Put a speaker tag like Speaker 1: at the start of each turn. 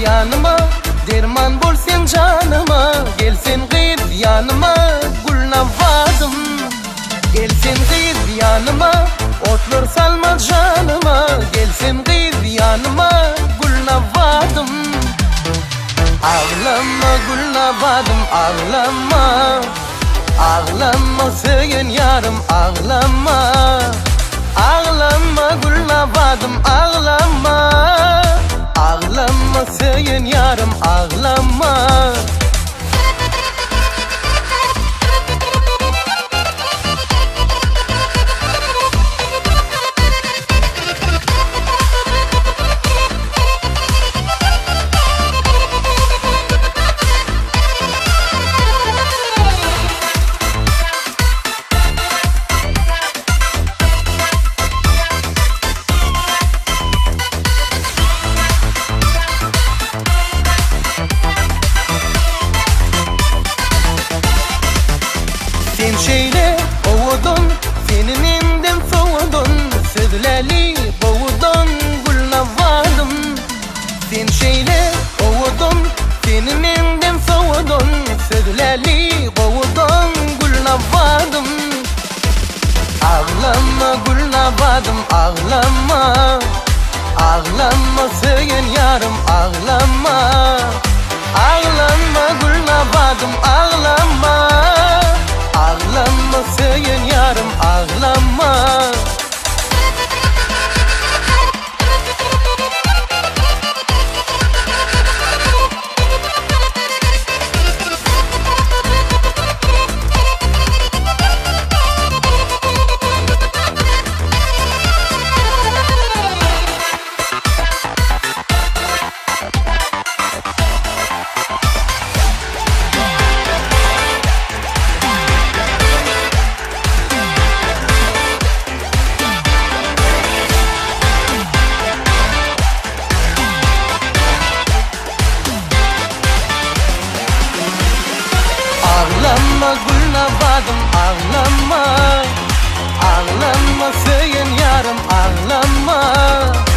Speaker 1: yanıma, derman bol sen canıma. Gel sen gir yanıma, gulnavadım. Gel sen gir yanıma, otlar salma canıma. Gel sen gir yanıma, gulnavadım. Ağlama gulnavadım, ağlama. Ağlama söyün yarım, ağlama. Ağlama gulnavadım, ağlama. Ağlama söyün yarım, ağlama. Sen şeyle ovudun, senin inden soğudun. Sözleli boğudun, gulnavadım. Sen şeyle ovudun, senin inden soğudun. Sözleli boğudun, gulnavadım. Ağlama gulnavadım, ağlama. Ağlama söyün yarım, ağlama. Ağlama gulnavadım, ağlama. Ağlama söyün yarım, ağlama. Ağlama gulnavadım, ağlama. Ağlama söyün yarım, ağlama.